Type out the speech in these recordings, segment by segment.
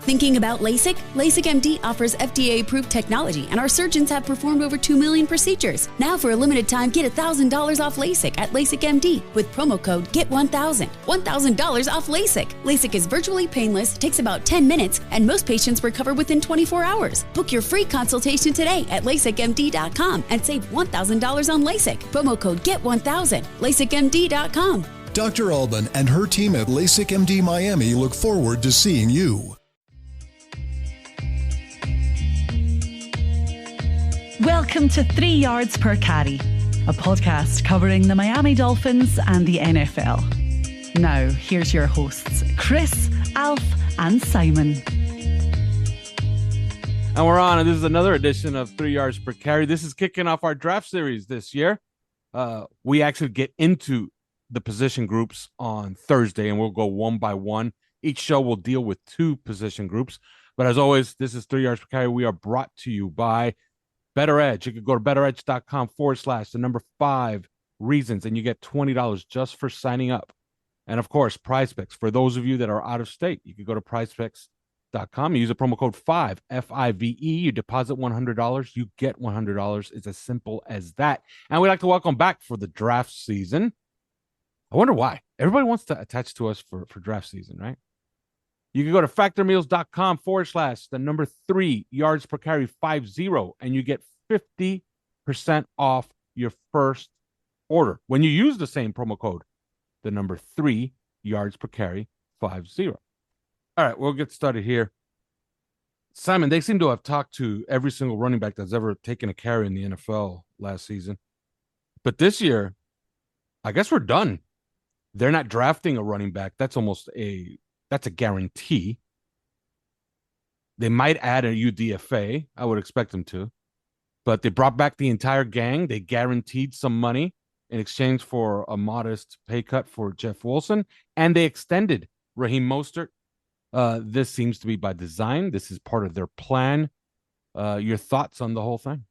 Thinking about LASIK? LASIK MD offers FDA-approved technology, and our surgeons have performed over 2 million procedures. Now, for a limited time, get $1,000 off LASIK at LASIK MD with promo code GET1000. $1,000 off LASIK. LASIK is virtually painless, takes about 10 minutes, and most patients recover within 24 hours. Book your free consultation today at LASIKMD.com and save $1,000 on LASIK. Promo code GET1000. LASIKMD.com. Dr. Alban and her team at LASIK MD Miami look forward to seeing you. Welcome to 3 Yards Per Carry, a podcast covering the Miami Dolphins and the NFL. Now, here's your hosts, Chris, Alf, and Simon. And we're on, and this is another edition of 3 Yards Per Carry. This is kicking off our draft series this year. We actually get into the position groups on Thursday, and we'll go one by one. Each show will deal with 2 position groups. But as always, this is 3 Yards Per Carry. We are brought to you by Better Edge. You can go to betteredge.com/5 reasons, and you get $20 just for signing up. And of course, PrizePicks. For those of you that are out of state, you can go to prizepicks.com. You use the promo code 5, FIVE. You deposit $100, you get $100. It's as simple as that. And we'd like to welcome back for the draft season. I wonder why. Everybody wants to attach to us for draft season, right? You can go to factormeals.com/3 yards per carry 50, and you get 50% off your first order when you use the same promo code, 3 yards per carry 50. All right, we'll get started here. Simon, they seem to have talked to every single running back that's ever taken a carry in the NFL last season. But this year, I guess we're done. They're not drafting a running back. That's a guarantee. They might add a UDFA. I would expect them to. But they brought back the entire gang. They guaranteed some money in exchange for a modest pay cut for Jeff Wilson. And they extended Raheem Mostert. This seems to be by design. This is part of their plan. Your thoughts on the whole thing?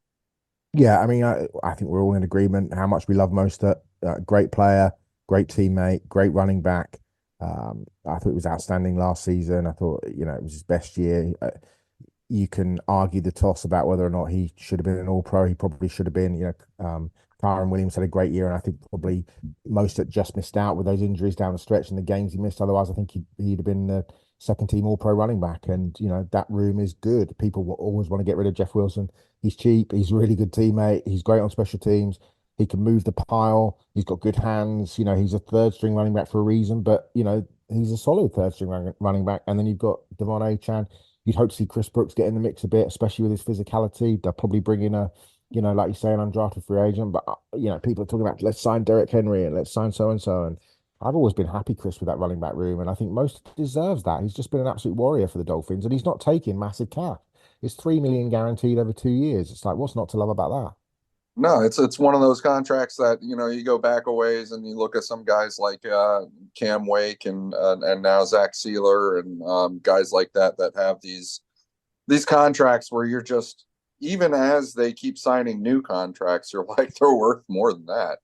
Yeah, I mean, I think we're all in agreement how much we love Mostert. Great player, great teammate, great running back. I thought it was outstanding last season. I thought, it was his best year. You can argue the toss about whether or not he should have been an All-Pro. He probably should have been. Kyren Williams had a great year, and I think probably Mostert just missed out with those injuries down the stretch and the games he missed. Otherwise, I think he'd have been the second-team All-Pro running back. And, that room is good. People will always want to get rid of Jeff Wilson. He's cheap. He's a really good teammate. He's great on special teams. He can move the pile. He's got good hands. He's a third-string running back for a reason, but, he's a solid third-string running back. And then you've got Devon Achane. You'd hope to see Chris Brooks get in the mix a bit, especially with his physicality. They'll probably bring in a, like you say, an undrafted free agent. But, people are talking about, let's sign Derrick Henry and let's sign so-and-so. And I've always been happy, Chris, with that running back room. And I think most deserves that. He's just been an absolute warrior for the Dolphins. And he's not taking massive cap. It's $3 million guaranteed over 2 years. It's like, what's not to love about that? No, it's one of those contracts that, you go back a ways and you look at some guys like Cam Wake and now Zach Sealer and guys like that have these contracts where you're just, even as they keep signing new contracts, you're like, they're worth more than that.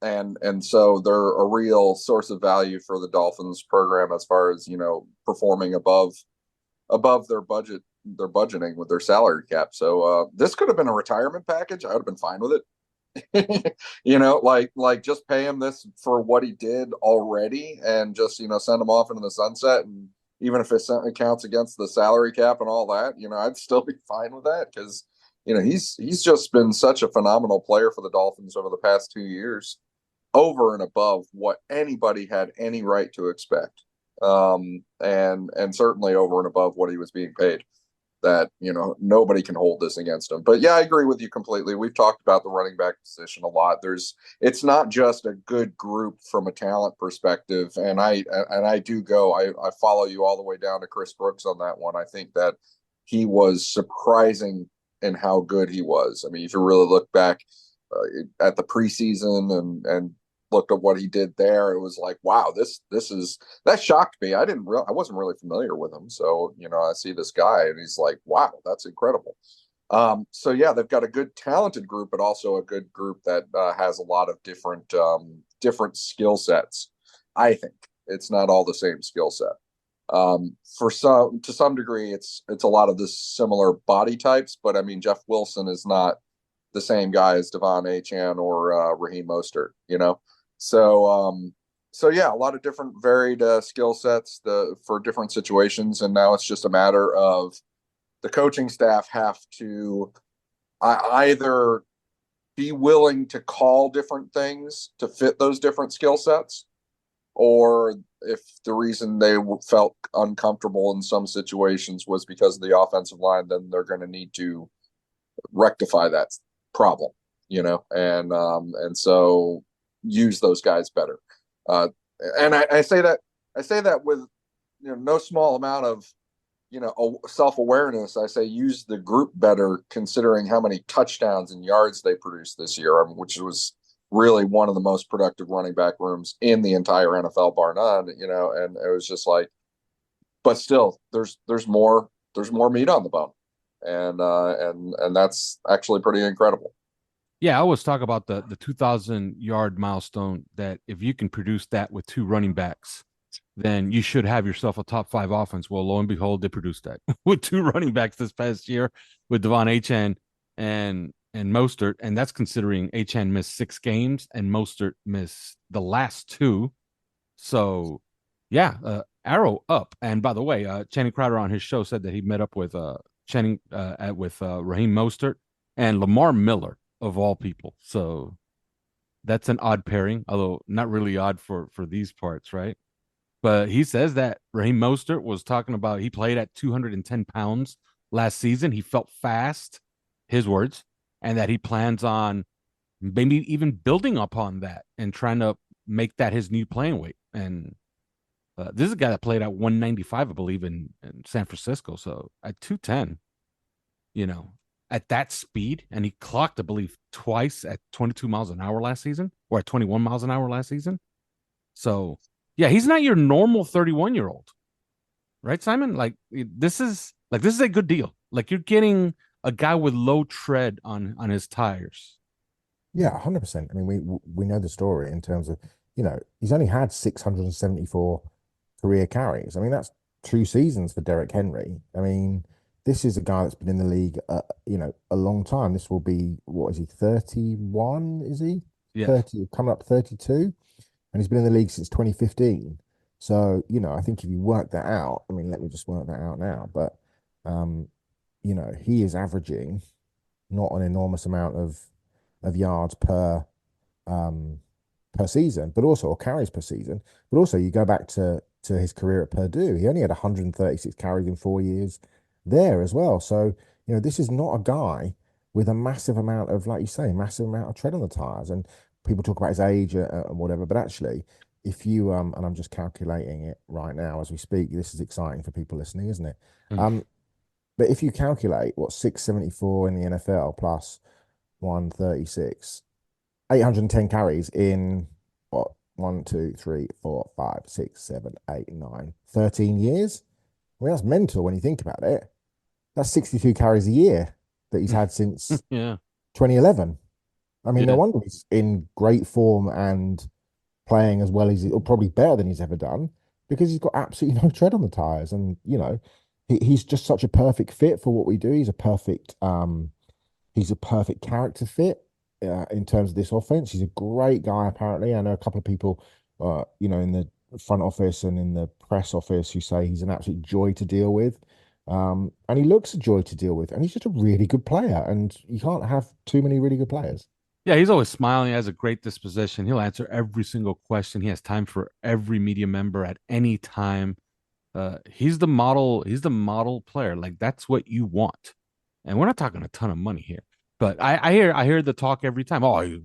And so they're a real source of value for the Dolphins program as far as, performing above their budgeting with their salary cap. So this could have been a retirement package. I would have been fine with it. like just pay him this for what he did already and just, send him off into the sunset. And even if it counts against the salary cap and all that, I'd still be fine with that because, he's just been such a phenomenal player for the Dolphins over the past 2 years, over and above what anybody had any right to expect. And certainly over and above what he was being paid. That, nobody can hold this against him. But yeah, I agree with you completely. We've talked about the running back position a lot. It's not just a good group from a talent perspective. And I follow you all the way down to Chris Brooks on that one. I think that he was surprising in how good he was. I mean, if you really look back at the preseason and looked at what he did there, it was like, wow, that shocked me. I wasn't really familiar with him. So, I see this guy and he's like, wow, that's incredible. So yeah, they've got a good talented group, but also a good group that has a lot of different skill sets. I think it's not all the same skill set. To some degree, it's a lot of the similar body types, but I mean, Jeff Wilson is not the same guy as Devon Achane or Raheem Mostert, So yeah, a lot of different varied skill sets for different situations, and now it's just a matter of the coaching staff have to either be willing to call different things to fit those different skill sets, or if the reason they felt uncomfortable in some situations was because of the offensive line, then they're going to need to rectify that problem, and so use those guys better. And I say that with no small amount of self-awareness. I say use the group better, considering how many touchdowns and yards they produced this year, which was really one of the most productive running back rooms in the entire NFL, bar none. And it was just like, but still, there's more meat on the bone, and that's actually pretty incredible. Yeah, I always talk about the 2,000-yard milestone, that if you can produce that with 2 running backs, then you should have yourself a top 5 offense. Well, lo and behold, they produced that with 2 running backs this past year with Devon Achane and Mostert, and that's considering Achane missed 6 games and Mostert missed the last 2. So, yeah, arrow up. And by the way, Channing Crowder on his show said that he met up with Raheem Mostert and Lamar Miller, of all people. So that's an odd pairing, although not really odd for these parts, right? But he says that Raheem Mostert was talking about, he played at 210 pounds last season. He felt fast, his words, and that he plans on maybe even building upon that and trying to make that his new playing weight. And this is a guy that played at 195, I believe, in San Francisco. So at 210, at that speed, and he clocked, I believe, twice at 22 miles an hour last season, or at 21 miles an hour last season. So, yeah, he's not your normal 31-year-old, right, Simon? Like, this is a good deal. Like, you're getting a guy with low tread on his tires. Yeah, 100%. I mean, we know the story in terms of, he's only had 674 career carries. I mean, that's 2 seasons for Derrick Henry. I mean, this is a guy that's been in the league, a long time. This will be, what is he, 31, is he? Yes. 30, coming up 32. And he's been in the league since 2015. So, I think if you work that out, I mean, let me just work that out now. But, he is averaging not an enormous amount of yards per season, but also, or carries per season. But also, you go back to his career at Purdue. He only had 136 carries in 4 years there as well. So, this is not a guy with a massive amount of, like you say, massive amount of tread on the tires. And people talk about his age and whatever, but actually, if you and I'm just calculating it right now as we speak, this is exciting for people listening, isn't it? But if you calculate what 674 in the NFL plus 136, 810 carries in what, 1, 2, 3, 4, 5, 6, 7, 8, 9, 13 years. I mean, that's mental when you think about it. That's 62 carries a year that he's had since 2011. I mean, no wonder he's in great form and playing as well as or probably better than he's ever done, because he's got absolutely no tread on the tires. And, he's just such a perfect fit for what we do. He's a perfect character fit in terms of this offense. He's a great guy, apparently. I know a couple of people, in the front office and in the press office who say he's an absolute joy to deal with. And he looks a joy to deal with. And he's just a really good player. And you can't have too many really good players. Yeah, he's always smiling. He has a great disposition. He'll answer every single question. He has time for every media member at any time. He's the model. He's the model player. Like, that's what you want. And we're not talking a ton of money here, but I hear the talk every time. Oh, he's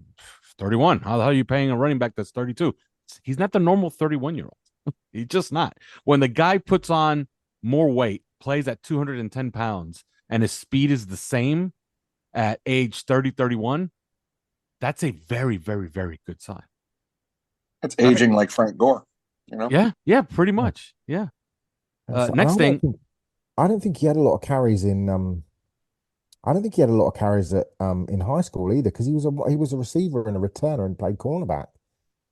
31. How the hell are you paying a running back that's 32? He's not the normal 31-year-old. He's just not. When the guy puts on more weight, plays at 210 pounds, and his speed is the same at age 30, 31, that's a very, very, very good sign. It's aging like Frank Gore, Yeah, pretty much. Yeah. Next thing, I don't think he had a lot of carries in. I don't think he had a lot of carries in high school either, because he was a receiver and a returner and played cornerback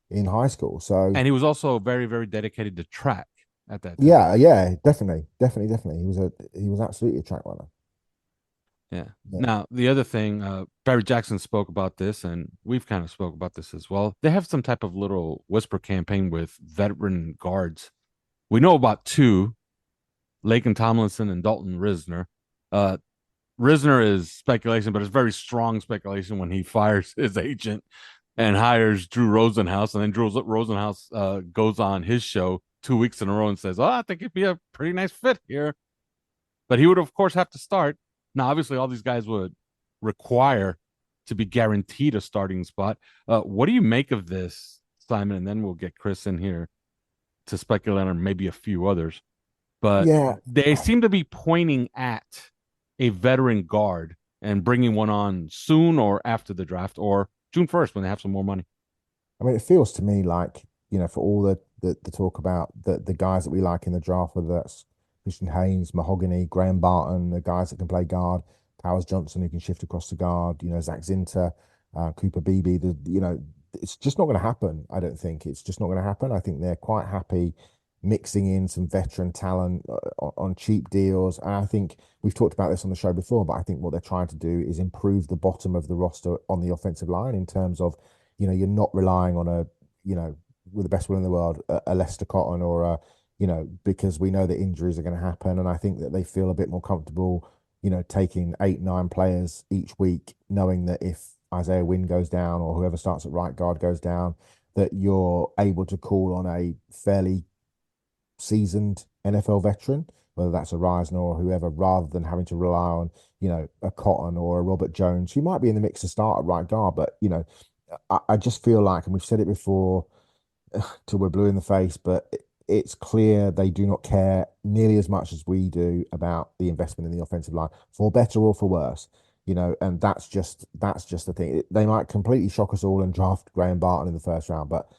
in high school. So, and he was also very, very dedicated to track at that time. Yeah, definitely. He was absolutely a track runner. Yeah. Yeah. Now, the other thing, Barry Jackson spoke about this, and we've kind of spoke about this as well. They have some type of little whisper campaign with veteran guards. We know about two, Laken Tomlinson and Dalton Risner. Uh, Risner is speculation, but it's very strong speculation when he fires his agent and hires Drew Rosenhaus, and then Drew Rosenhaus goes on his show 2 weeks in a row and says, "Oh, I think it'd be a pretty nice fit here." But he would, of course, have to start. Now, obviously, all these guys would require to be guaranteed a starting spot. What do you make of this, Simon? And then we'll get Chris in here to speculate on maybe a few others. But Yeah, they seem to be pointing at a veteran guard and bringing one on soon or after the draft or June 1st when they have some more money. I mean, it feels to me like, for all the talk about the guys that we like in the draft, whether that's Christian Haynes, Mahogany, Graham Barton, the guys that can play guard, Powers Johnson who can shift across the guard, Zach Zinter, Cooper Beebe, it's just not going to happen. I don't think it's just not going to happen. I think they're quite happy mixing in some veteran talent on cheap deals. And I think we've talked about this on the show before, but I think what they're trying to do is improve the bottom of the roster on the offensive line in terms of, you're not relying on with the best will in the world, a Lester Cotton or because we know that injuries are going to happen. And I think that they feel a bit more comfortable, taking 8-9 players each week, knowing that if Isaiah Wynn goes down or whoever starts at right guard goes down, that you're able to call on a fairly seasoned NFL veteran, whether that's a Reisner or whoever, rather than having to rely on, a Cotton or a Robert Jones, who might be in the mix to start at right guard. But, I just feel like, and we've said it before till we're blue in the face, but it's clear they do not care nearly as much as we do about the investment in the offensive line, for better or for worse. And that's just the thing. They might completely shock us all and draft Graham Barton in the first round, but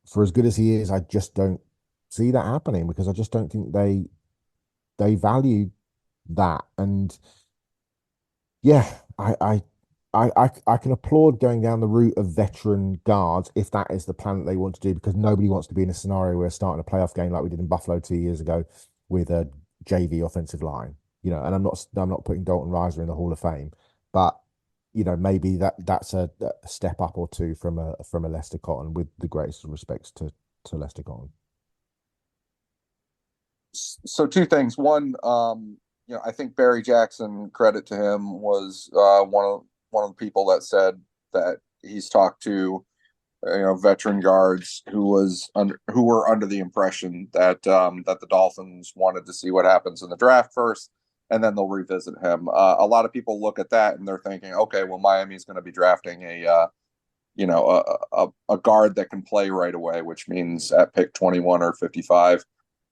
for as good as he is, I just don't see that happening, because I just don't think they value that. And yeah, I can applaud going down the route of veteran guards if that is the plan that they want to do, because nobody wants to be in a scenario where starting a playoff game like we did in Buffalo 2 years ago with a JV offensive line. And I'm not putting Dalton Risner in the Hall of Fame, but maybe that's a step up or two from a Lester Cotton, with the greatest respects to Lester Cotton. So two things. One, I think Barry Jackson, credit to him, was one of the people that said that he's talked to, veteran guards who were under the impression that that the Dolphins wanted to see what happens in the draft first, and then they'll revisit him. A lot of people look at that and they're thinking, okay, well, Miami's going to be drafting a guard that can play right away, which means at pick 21 or 55.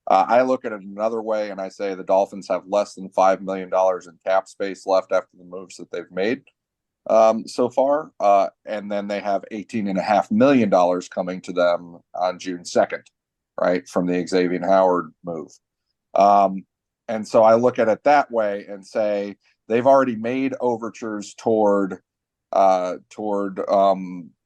I look at it another way and I say the Dolphins have less than $5 million in cap space left after the moves that they've made so far. And then they have $18.5 million coming to them on June 2nd, right, from the Xavier Howard move. And so I look at it that way and say they've already made overtures toward Odell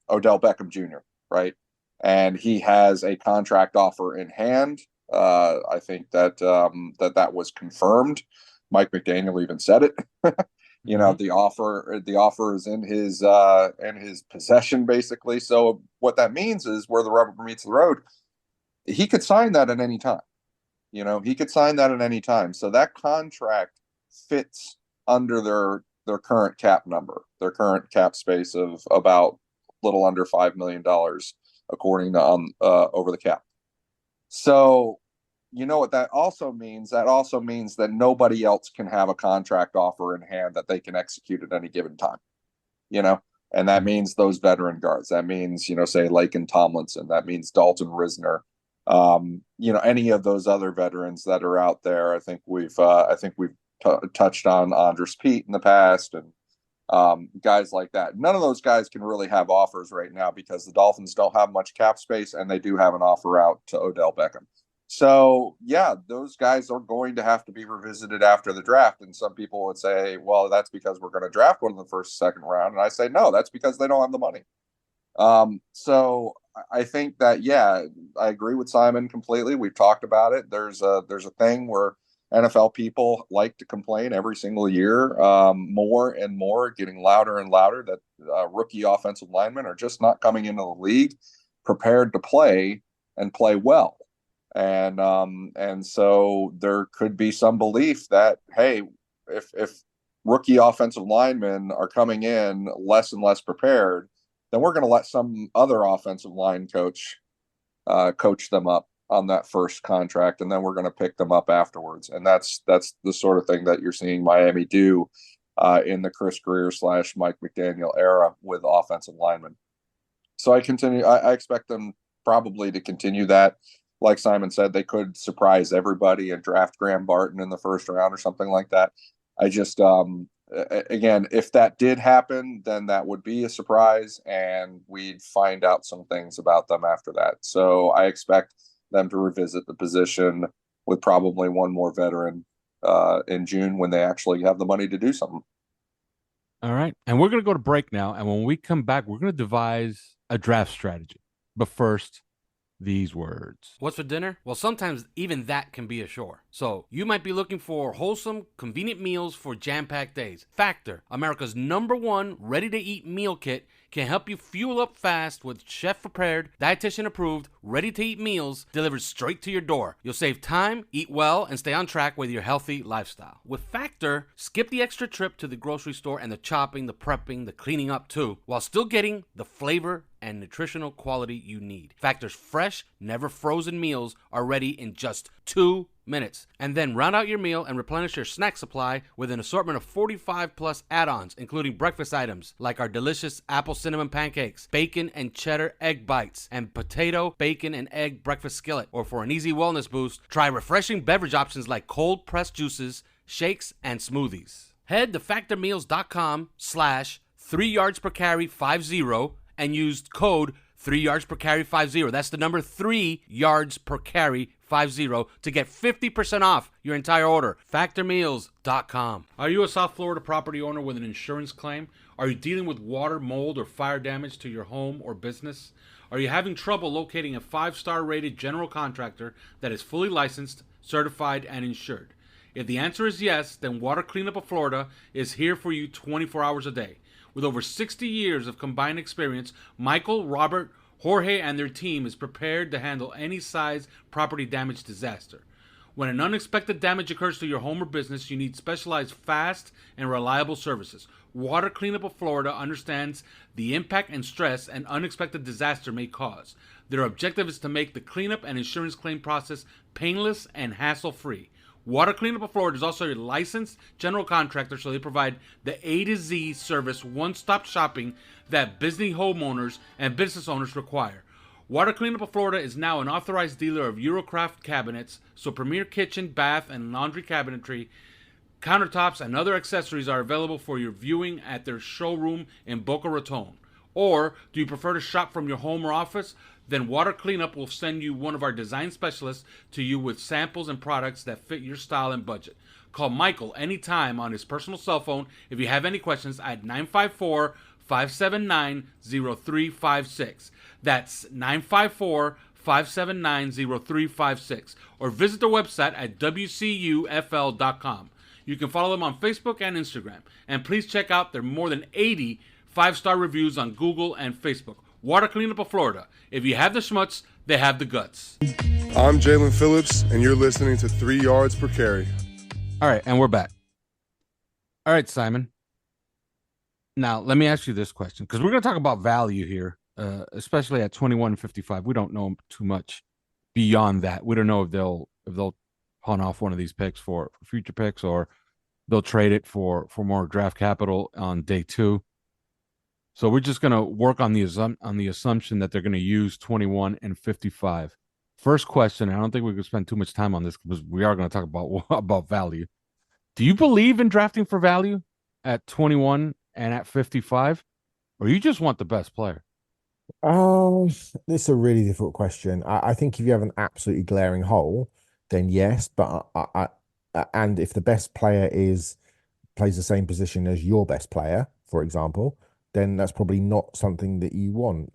Beckham Jr., right? And he has a contract offer in hand. I think that that was confirmed. Mike McDaniel even said it. The offer is in his possession, basically. So what that means is, where the rubber meets the road, he could sign that at any time. He could sign that at any time. So that contract fits under their current cap number, their current cap space of about a little under $5 million, according to over the cap. So, what that also means? That also means that nobody else can have a contract offer in hand that they can execute at any given time, and that means those veteran guards. That means, say Laken Tomlinson. That means Dalton Risner. Any of those other veterans that are out there. I think we've touched on Andres Pete in the past, and guys like that. None of those guys can really have offers right now because the Dolphins don't have much cap space, and they do have an offer out to Odell Beckham. So yeah, those guys are going to have to be revisited after the draft. And some people would say, well, that's because we're going to draft one in the first, second round. And I say, no, that's because they don't have the money. So I think that, yeah, I agree with Simon completely. We've talked about it. There's a thing where NFL people like to complain every single year, more and more, getting louder and louder, that rookie offensive linemen are just not coming into the league prepared to play and play well. And so there could be some belief that, hey, if rookie offensive linemen are coming in less and less prepared, then we're going to let some other offensive line coach coach them up on that first contract, and then we're going to pick them up afterwards. And that's the sort of thing that you're seeing Miami do in the Chris Greer / Mike McDaniel era with offensive linemen. So I expect them probably to continue that. Like Simon said, they could surprise everybody and draft Graham Barton in the first round or something like that. I just, again, if that did happen, then that would be a surprise, and we'd find out some things about them after that. So I expect them to revisit the position with probably one more veteran in June, when they actually have the money to do something. All right. And we're going to go to break now. And when we come back, we're going to devise a draft strategy. But first, these words. What's for dinner? Well, sometimes even that can be a chore. So you might be looking for wholesome, convenient meals for jam-packed days. Factor, America's #1 ready-to-eat meal kit, can help you fuel up fast with chef-prepared, dietitian-approved, ready-to-eat meals delivered straight to your door. You'll save time, eat well, and stay on track with your healthy lifestyle. With Factor, skip the extra trip to the grocery store and the chopping, the prepping, the cleaning up too, while still getting the flavor and nutritional quality you need. Factor's fresh, never frozen meals are ready in just 2 minutes. And then round out your meal and replenish your snack supply with an assortment of 45 plus add-ons, including breakfast items like our delicious apple cinnamon pancakes, bacon and cheddar egg bites, and potato, bacon, and egg breakfast skillet. Or for an easy wellness boost, try refreshing beverage options like cold pressed juices, shakes, and smoothies. Head to factormeals.com/3yardspercarry50 and used code 3yardspercarry50. That's the number 3yardspercarry50 to get 50% off your entire order. Factormeals.com. Are you a South Florida property owner with an insurance claim? Are you dealing with water, mold, or fire damage to your home or business? Are you having trouble locating a 5-star rated general contractor that is fully licensed, certified, and insured? If the answer is yes, then Water Cleanup of Florida is here for you 24 hours a day. With over 60 years of combined experience, Michael, Robert, Jorge, and their team is prepared to handle any size property damage disaster. When an unexpected damage occurs to your home or business, you need specialized, fast, and reliable services. Water Cleanup of Florida understands the impact and stress an unexpected disaster may cause. Their objective is to make the cleanup and insurance claim process painless and hassle-free. Water Cleanup of Florida is also a licensed general contractor, so they provide the A to Z service, one-stop shopping that busy homeowners and business owners require. Water Cleanup of Florida is now an authorized dealer of Eurocraft cabinets, so premier kitchen, bath, and laundry cabinetry, countertops, and other accessories are available for your viewing at their showroom in Boca Raton. Or do you prefer to shop from your home or office? Then Water Cleanup will send you one of our design specialists to you with samples and products that fit your style and budget. Call Michael anytime on his personal cell phone if you have any questions at 954-579-0356. That's 954-579-0356. Or visit their website at wcufl.com. You can follow them on Facebook and Instagram. And please check out their more than 80 5-star reviews on Google and Facebook. Water Cleanup of Florida. If you have the schmutz, they have the guts. I'm Jalen Phillips, and you're listening to 3 Yards Per Carry. All right, and we're back. All right, Simon. Now, let me ask you this question, because we're going to talk about value here, especially at 21.55. We don't know too much beyond that. We don't know if they'll pawn off one of these picks for future picks, or they'll trade it for more draft capital on day 2. So we're just going to work on the assumption that they're going to use 21 and 55. First question, I don't think we could spend too much time on this because we are going to talk about value. Do you believe in drafting for value at 21 and at 55, or you just want the best player? This is a really difficult question. I think if you have an absolutely glaring hole, then yes. But and if the best player plays the same position as your best player, for example, then that's probably not something that you want.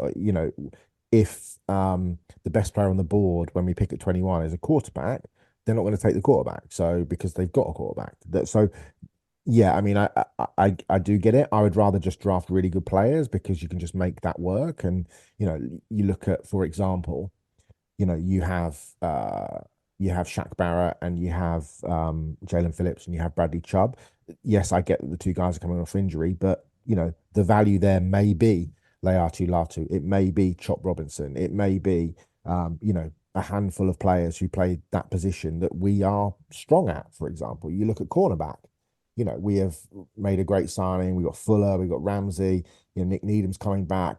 if the best player on the board when we pick at 21 is a quarterback, they're not going to take the quarterback. So because they've got a quarterback. So yeah, I mean, I do get it. I would rather just draft really good players because you can just make that work. And you look at, for example, you have Shaq Barrett and you have Jalen Phillips and you have Bradley Chubb. Yes, I get that the two guys are coming off injury, but the value there may be Leatu Latu. It may be Chop Robinson. It may be a handful of players who play that position that we are strong at. For example, you look at cornerback. We have made a great signing. We got Fuller, we got Ramsey. Nick Needham's coming back.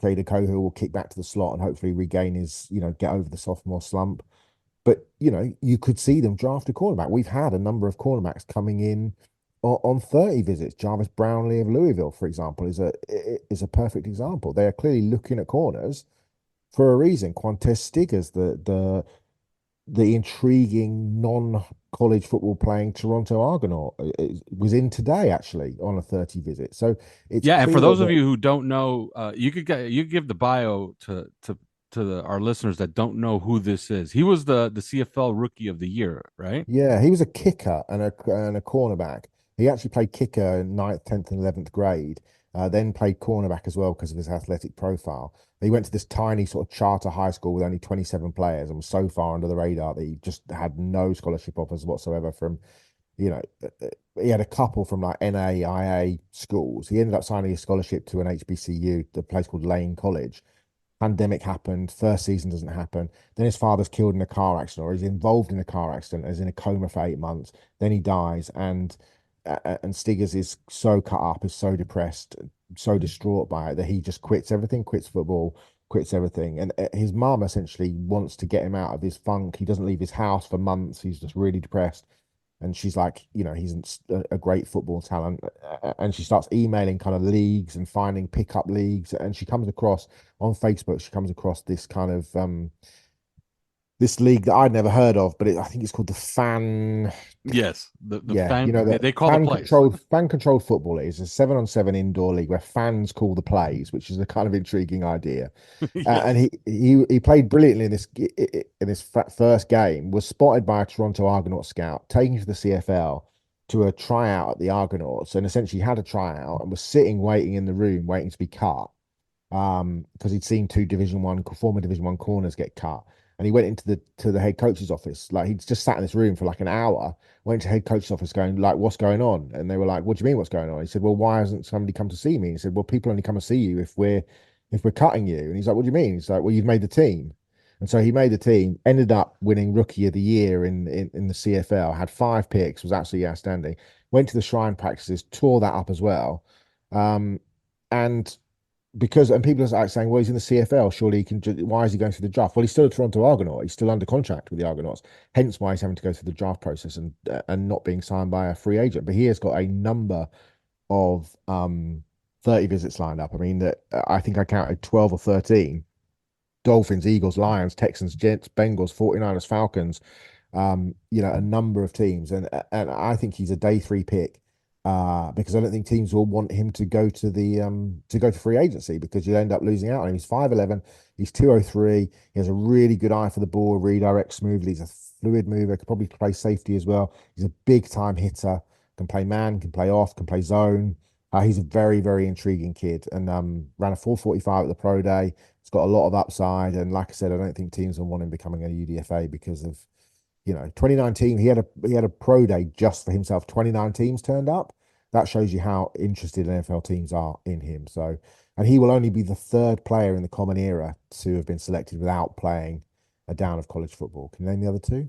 Kader Kohu will kick back to the slot and hopefully regain his, get over the sophomore slump. But you could see them draft a cornerback. We've had a number of cornerbacks coming in on 30 visits. Jarvis Brownlee of Louisville, for example, is a perfect example. They are clearly looking at corners for a reason. Quantez Stiggers, the intriguing non-college football playing Toronto Argonaut, was in today actually on a 30 visit. So it's and for those of you who don't know, you could give the bio to our listeners that don't know who this is. He was the CFL Rookie of the Year, right? Yeah, he was a kicker and a cornerback. He actually played kicker in 9th, 10th, and 11th grade. Then played cornerback as well because of his athletic profile. He went to this tiny sort of charter high school with only 27 players and was so far under the radar that he just had no scholarship offers whatsoever from, he had a couple from like NAIA schools. He ended up signing a scholarship to an HBCU, the place called Lane College. Pandemic happened, first season doesn't happen. Then his father's killed in a car accident, or he's involved in a car accident, is in a coma for 8 months. Then he dies, and Stiggers is so cut up, is so depressed, so distraught by it that he just quits everything, quits football, quits everything. And his mum essentially wants to get him out of his funk. He doesn't leave his house for months. He's just really depressed. And she's like, he's a great football talent. And she starts emailing kind of leagues and finding pickup leagues. And she comes across on Facebook, she comes across this kind of this league that I'd never heard of, but I think it's called the Fan. Yes, the fan. They call fan the plays. Fan controlled football. It is a 7-on-7 indoor league where fans call the plays, which is a kind of intriguing idea. Yes. And he played brilliantly in this first game. Was spotted by a Toronto Argonaut scout, taken to the CFL to a tryout at the Argonauts, and essentially had a tryout and was waiting in the room, waiting to be cut. Because he'd seen two former Division 1 corners get cut. And he went into the head coach's office. Like, he'd just sat in this room for like an hour, went to head coach's office going, like, what's going on? And they were like, what do you mean what's going on? He said, well, why hasn't somebody come to see me? He said, well, people only come to see you if we're cutting you. And he's like, what do you mean? He's like, well, you've made the team. And so he made the team, ended up winning Rookie of the Year in the CFL, had 5 picks, was absolutely outstanding. Went to the Shrine practices, tore that up as well. And people are like saying, well, he's in the CFL, surely he can. Why is he going through the draft? Well, he's still a Toronto Argonaut. He's still under contract with the Argonauts. Hence why he's having to go through the draft process and not being signed by a free agent. But he has got a number of 30 visits lined up. I mean, that I think I counted 12 or 13. Dolphins, Eagles, Lions, Texans, Jets, Bengals, 49ers, Falcons, a number of teams. And I think he's a day 3 pick. Because I don't think teams will want him to go to free agency, because you'll end up losing out on him. He's 5'11", he's 203. He has a really good eye for the ball, redirects smoothly. He's a fluid mover, could probably play safety as well. He's a big time hitter, can play man, can play off, can play zone. He's a very, very intriguing kid, and ran a 4.45 at the pro day. He's got a lot of upside, and like I said, I don't think teams will want him becoming a UDFA because of 2019, he had a pro day just for himself. 29 teams turned up. That shows you how interested NFL teams are in him. So, and he will only be the 3rd player in the common era to have been selected without playing a down of college football. Can you name the other 2?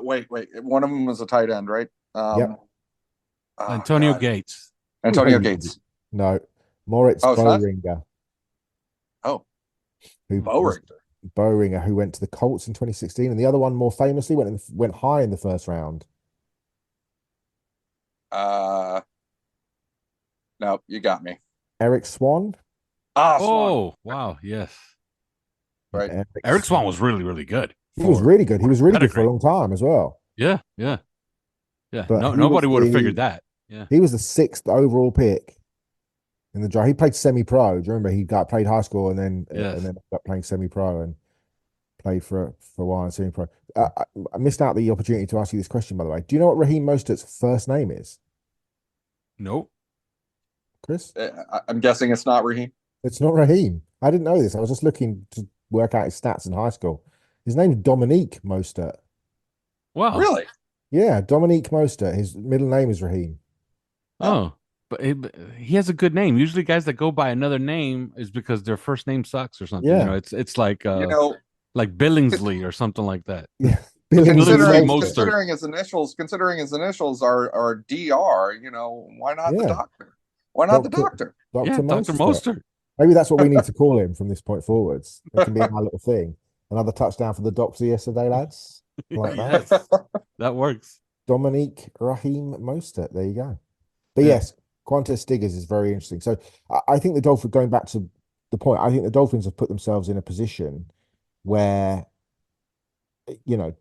Wait. One of them was a tight end, right? Yep. Antonio Gates. Antonio Gates. No, Moritz Boehringer. Oh, Boehringer. Boehringer, who went to the Colts in 2016, and the other one more famously went high in the first round. No, you got me. Eric Swan. Oh, wow, yes. Right. Eric Swan was really, really good. He was really good. He was really good for a long time as well. Yeah. But nobody would have figured that. Yeah. He was the 6th overall pick in the draft. He played semi-pro. Do you remember? Played high school and Yes. then got playing semi-pro and played for a while in semi-pro. I missed out the opportunity to ask you this question, by the way. Do you know what Raheem Mostert's first name is, Nope. Chris? I'm guessing it's not Raheem. It's not Raheem. I didn't know this. I was just looking to work out his stats in high school. His name's Dominique Mostert. Wow. Really? Yeah, Dominique Mostert. His middle name is Raheem. Oh, but he has a good name. Usually, guys that go by another name is because their first name sucks or something. Yeah. You know, it's like You know, like Billingsley or something like that. Yeah. Billingsley considering Mostert. considering his initials are DR, you know, why not the Yeah. doctor? Why not the doctor? Yeah, Dr. Mostert. Maybe that's what we need to call him from this point forwards. It can be our little thing. Another touchdown for the doctor yesterday, lads. Like that. Yes, that works. Dominique Raheem Mostert. There you go. But Yeah. yes, Qantas Stiggers is very interesting. So I think the Dolphins, going back to the point, I think the Dolphins have put themselves in a position where, you know,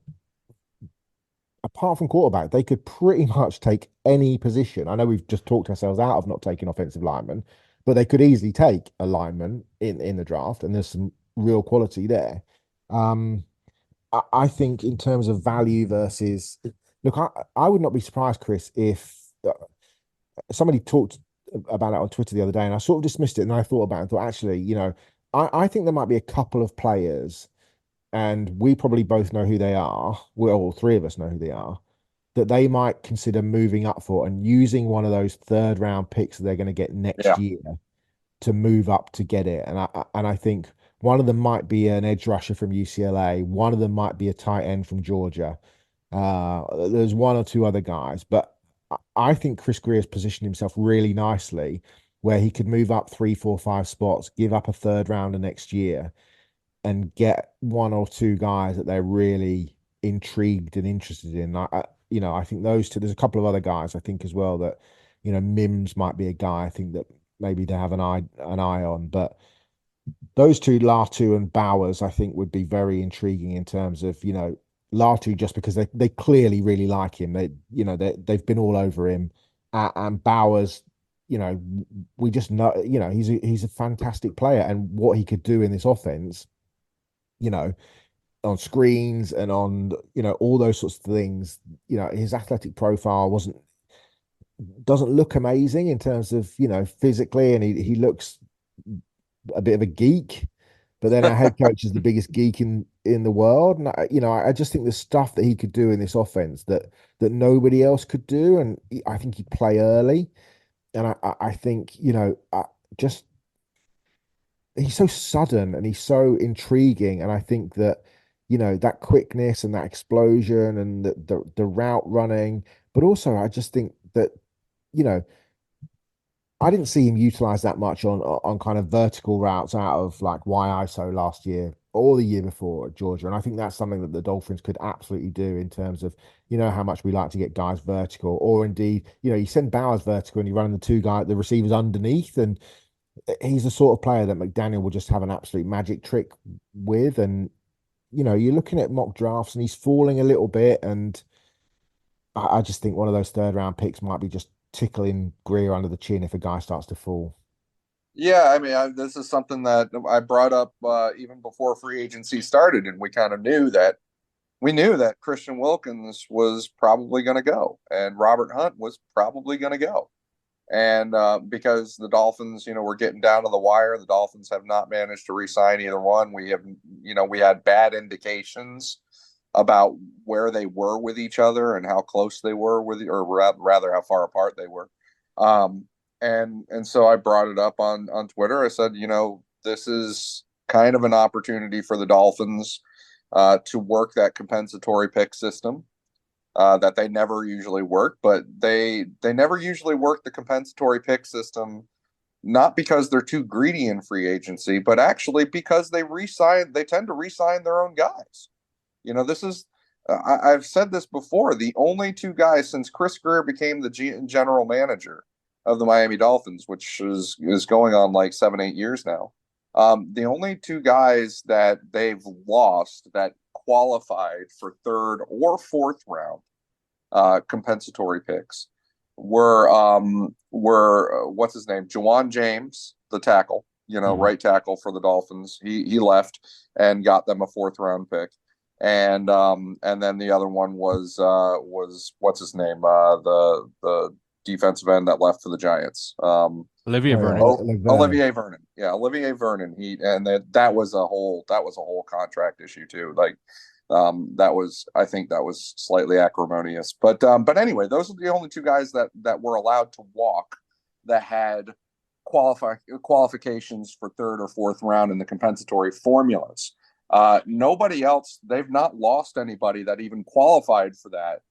apart from quarterback, they could pretty much take any position. I know we've just talked ourselves out of not taking offensive linemen, but they could easily take a lineman in the draft, and there's some real quality there. I think in terms of value versus, look, I would not be surprised, Chris, if somebody talked about it on Twitter the other day, and I sort of dismissed it, and I thought about it and thought, actually, you know, I think there might be a couple of players, and we probably both know who they are. Well, all three of us know who they are, that they might consider moving up for and using one of those third round picks that they're going to get next year to move up to get it. And I think one of them might be an edge rusher from UCLA. One of them might be a tight end from Georgia. There's one or two other guys, but I think Chris Greer's positioned himself really nicely where he could move up 3, 4, 5 spots, give up a third rounder next year, and get one or two guys that they're really intrigued and interested in. I think those two. There's a couple of other guys I think as well that, you know, Mims might be a guy I think that maybe they have an eye on, but those last two and Bowers I think would be very intriguing in terms of, you know, Latu, just because they clearly really like him. They've been all over him, and Bowers, you know, we just know, you know, he's a fantastic player, and what he could do in this offense, you know, on screens and on, you know, all those sorts of things. You know, his athletic profile doesn't look amazing in terms of, you know, physically, and he looks a bit of a geek, but then our head coach is the biggest geek in the world. And I just think the stuff that he could do in this offense that nobody else could do, and I think he'd play early, and I think, you know, just he's so sudden and he's so intriguing, and I think that, you know, that quickness and that explosion and the route running, but also I just think that, you know, I didn't see him utilize that much on kind of vertical routes out of like YISO last year or the year before at Georgia. And I think that's something that the Dolphins could absolutely do in terms of, you know, how much we like to get guys vertical, or indeed, you know, you send Bowers vertical and you run the receivers underneath, and he's the sort of player that McDaniel will just have an absolute magic trick with. And, you know, you're looking at mock drafts and he's falling a little bit. And I just think one of those third round picks might be just tickling Greer under the chin if a guy starts to fall. Yeah, I mean, this is something that I brought up even before free agency started, and we kind of knew that Christian Wilkins was probably going to go, and Robert Hunt was probably going to go, and because the Dolphins, you know, were getting down to the wire, the Dolphins have not managed to re-sign either one. We had bad indications about where they were with each other and how close they were or rather how far apart they were. And so I brought it up on Twitter. I said, you know, this is kind of an opportunity for the Dolphins to work that compensatory pick system that they never usually work, but they never usually work the compensatory pick system, not because they're too greedy in free agency, but actually because they tend to re-sign their own guys. You know, this is, I've said this before, the only two guys since Chris Greer became the general manager of the Miami Dolphins, which is going on like 7-8 years now. The only two guys that they've lost that qualified for third or fourth round compensatory picks were what's his name? Juwan James, the tackle, right tackle for the Dolphins. He left and got them a 4th-round pick. And then the other one was what's his name? The defensive end that left for the Giants. Olivier Vernon. Olivier Vernon. Yeah, Olivier Vernon. That was a whole contract issue too. Like I think that was slightly acrimonious. But anyway, those are the only 2 guys that were allowed to walk that had qualifications for 3rd or 4th round in the compensatory formulas. Nobody else, they've not lost anybody that even qualified for that,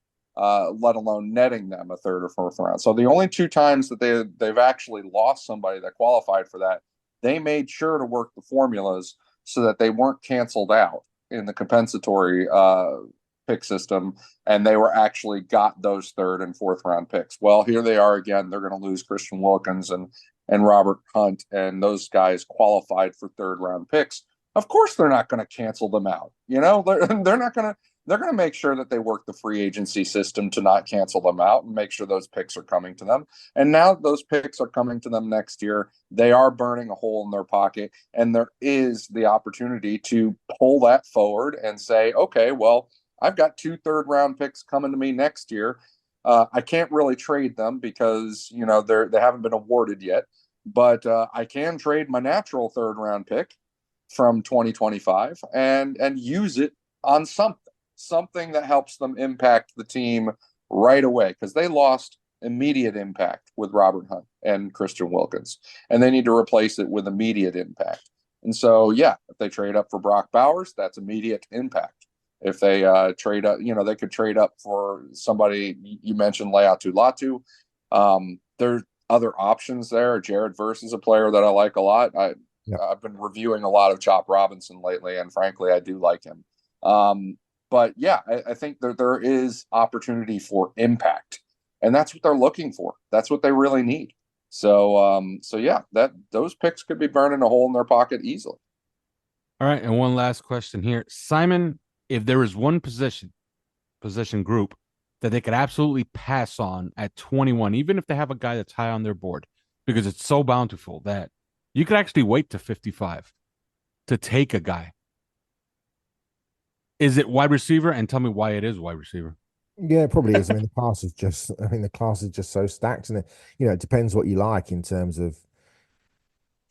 let alone netting them a 3rd or 4th round. So the only 2 times that they've actually lost somebody that qualified for that, they made sure to work the formulas so that they weren't canceled out in the compensatory pick system, and they were actually got those 3rd and 4th round picks. Well, here they are again. They're going to lose Christian Wilkins and Robert Hunt, and those guys qualified for 3rd round picks. Of course, they're not going to cancel them out. They're not going to. They're going to make sure that they work the free agency system to not cancel them out and make sure those picks are coming to them. And now those picks are coming to them next year. They are burning a hole in their pocket, and there is the opportunity to pull that forward and say, okay, well, I've got 2 3rd-round picks coming to me next year. I can't really trade them because they haven't been awarded yet, but I can trade my natural 3rd-round pick from 2025 and use it on something that helps them impact the team right away, because they lost immediate impact with Robert Hunt and Christian Wilkins, and they need to replace it with immediate impact. And so, if they trade up for Brock Bowers, that's immediate impact. If they trade up, they could trade up for somebody. You mentioned Leatu Latu. There's other options there. Jared Verse is a player that I like a lot. I've been reviewing a lot of Chop Robinson lately, and frankly, I do like him. But I think that there is opportunity for impact, and that's what they're looking for. That's what they really need. So that those picks could be burning a hole in their pocket easily. All right, and one last question here, Simon. If there is one position group that they could absolutely pass on at 21, even if they have a guy that's high on their board, because it's so bountiful that you could actually wait to 55 to take a guy. Is it wide receiver? And tell me why it is wide receiver. Yeah, it probably is. The class is just so stacked, and it depends what you like in terms of,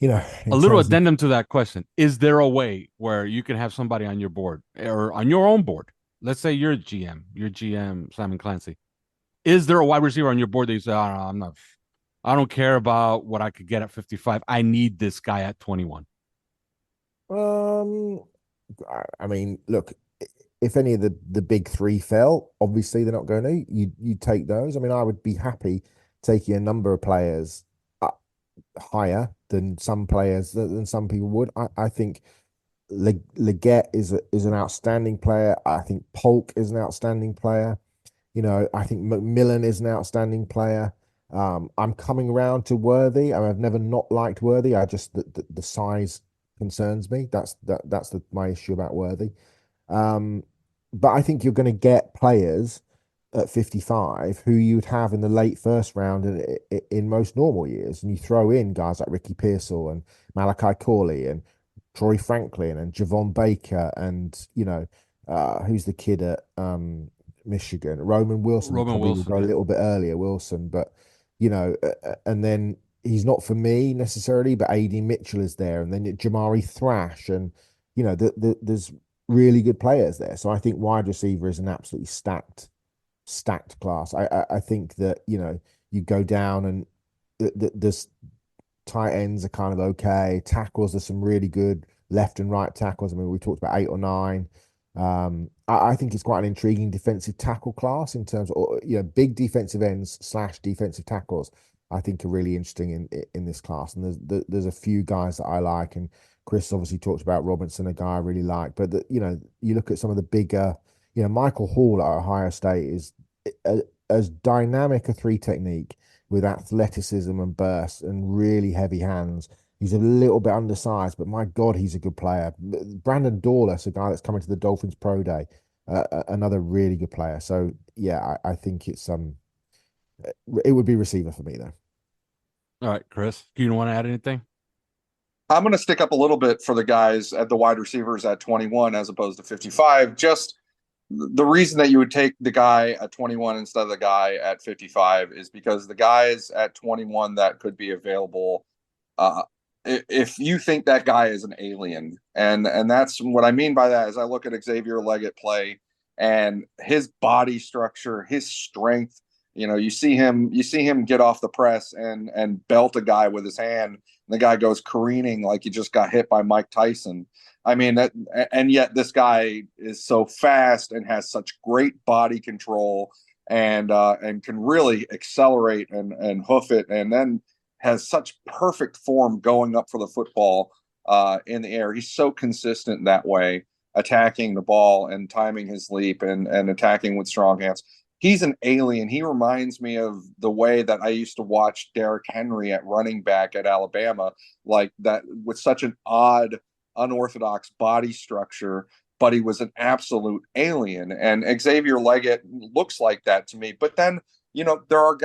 a little addendum to that question. Is there a way where you can have somebody on your board or on your own board? Let's say you're GM, Simon Clancy. Is there a wide receiver on your board that you say, I don't care about what I could get at 55. I need this guy at 21. Look, if any of the big 3 fell, obviously they're not going to. You take those. I would be happy taking a number of players higher than some players than some people would. I think Leggett is an outstanding player. I think Polk is an outstanding player. I think McMillan is an outstanding player. I'm coming around to Worthy. I've never not liked Worthy. I just the size concerns me. That's my issue about Worthy. But I think you're going to get players at 55 who you'd have in the late 1st round in most normal years, and you throw in guys like Ricky Pearsall and Malachi Corley and Troy Franklin and Javon Baker and who's the kid at Michigan, Roman Wilson. Will go a little bit earlier, Wilson, but and then he's not for me necessarily, but AD Mitchell is there, and then Jamari Thrash, and there's really good players there. So I think wide receiver is an absolutely stacked class. I think that you go down and there's tight ends are kind of okay. Tackles, there's some really good left and right tackles. We talked about 8 or 9. I think it's quite an intriguing defensive tackle class in terms of big defensive ends / defensive tackles. I think are really interesting in this class, and there's a few guys that I like, and Chris obviously talked about Robinson, a guy I really like. But you look at some of the bigger, Michael Hall at Ohio State is as dynamic a 3 technique with athleticism and burst and really heavy hands. He's a little bit undersized, but my God, he's a good player. Brandon Dorless, a guy that's coming to the Dolphins Pro Day, another really good player. So yeah, I think it's It would be receiver for me, though. All right, Chris, do you want to add anything? I'm going to stick up a little bit for the guys at the wide receivers at 21 as opposed to 55. Just the reason that you would take the guy at 21 instead of the guy at 55 is because the guys at 21 that could be available, if you think that guy is an alien, and that's what I mean by that is I look at Xavier Leggett play and his body structure, his strength. You see him get off the press and belt a guy with his hand. The guy goes careening like he just got hit by Mike Tyson. I mean, and yet this guy is so fast and has such great body control and can really accelerate and hoof it, and then has such perfect form going up for the football in the air. He's so consistent that way, attacking the ball and timing hhis leap and attacking with strong hands. He's an alien. He reminds me of the way that I used to watch Derrick Henry at running back at Alabama, like that, with such an odd, unorthodox body structure, but he was an absolute alien. And Xavier Leggett looks like that to me. But then, there are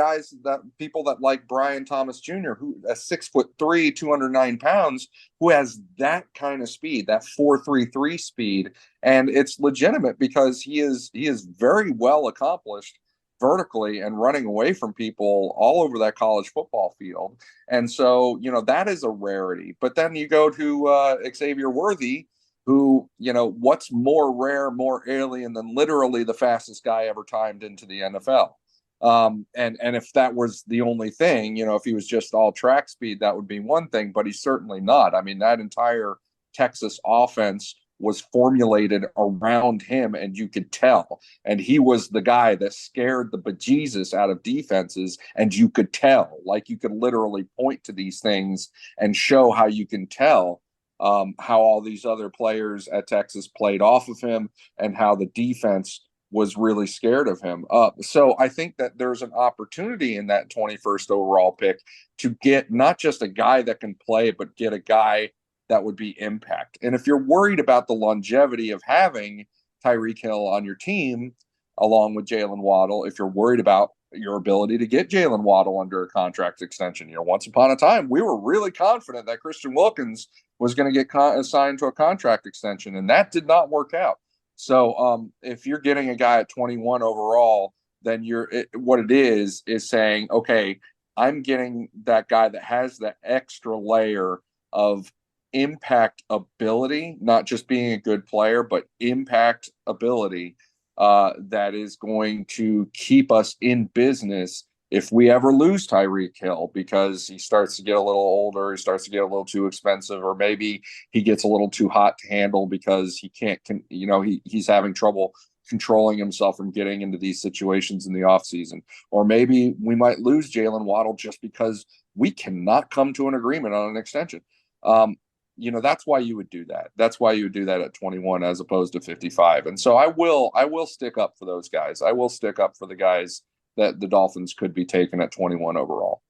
people that like Brian Thomas Jr., who is 6'3", 209 pounds, who has that kind of speed, that 4.33 speed. And it's legitimate because he is very well accomplished vertically and running away from people all over that college football field. And so, that is a rarity. But then you go to Xavier Worthy, who, what's more rare, more alien than literally the fastest guy ever timed into the NFL. And if that was the only thing, if he was just all track speed, that would be one thing, but he's certainly not. I mean, that entire Texas offense was formulated around him, and you could tell. And he was the guy that scared the bejesus out of defenses, and you could tell. Like, you could literally point to these things and show how you can tell how all these other players at Texas played off of him and how the defense was really scared of him. So I think that there's an opportunity in that 21st overall pick to get not just a guy that can play, but get a guy that would be impact. And if you're worried about the longevity of having Tyreek Hill on your team, along with Jalen Waddle, if you're worried about your ability to get Jalen Waddle under a contract extension, once upon a time, we were really confident that Christian Wilkins was going to get assigned to a contract extension, and that did not work out. So if you're getting a guy at 21 overall, then what it is saying, okay, I'm getting that guy that has that extra layer of impact ability, not just being a good player, but impact ability that is going to keep us in business if we ever lose Tyreek Hill, because he starts to get a little older, he starts to get a little too expensive, or maybe he gets a little too hot to handle because he can't, he's having trouble controlling himself from getting into these situations in the offseason. Or maybe we might lose Jalen Waddle just because we cannot come to an agreement on an extension. That's why you would do that. That's why you would do that at 21 as opposed to 55. And so I will stick up for those guys. I will stick up for the guys that the Dolphins could be taken at 21 overall.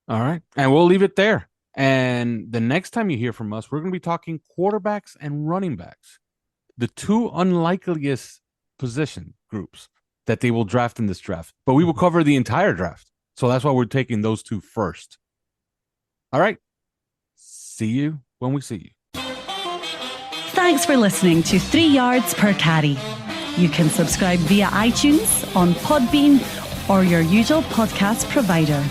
All right. And we'll leave it there. And the next time you hear from us, we're going to be talking quarterbacks and running backs, the two unlikeliest position groups that they will draft in this draft. But we will cover the entire draft. So that's why we're taking those two first. All right. See you when we see you. Thanks for listening to 3 Yards Per Carry. You can subscribe via iTunes, on Podbean, or your usual podcast provider.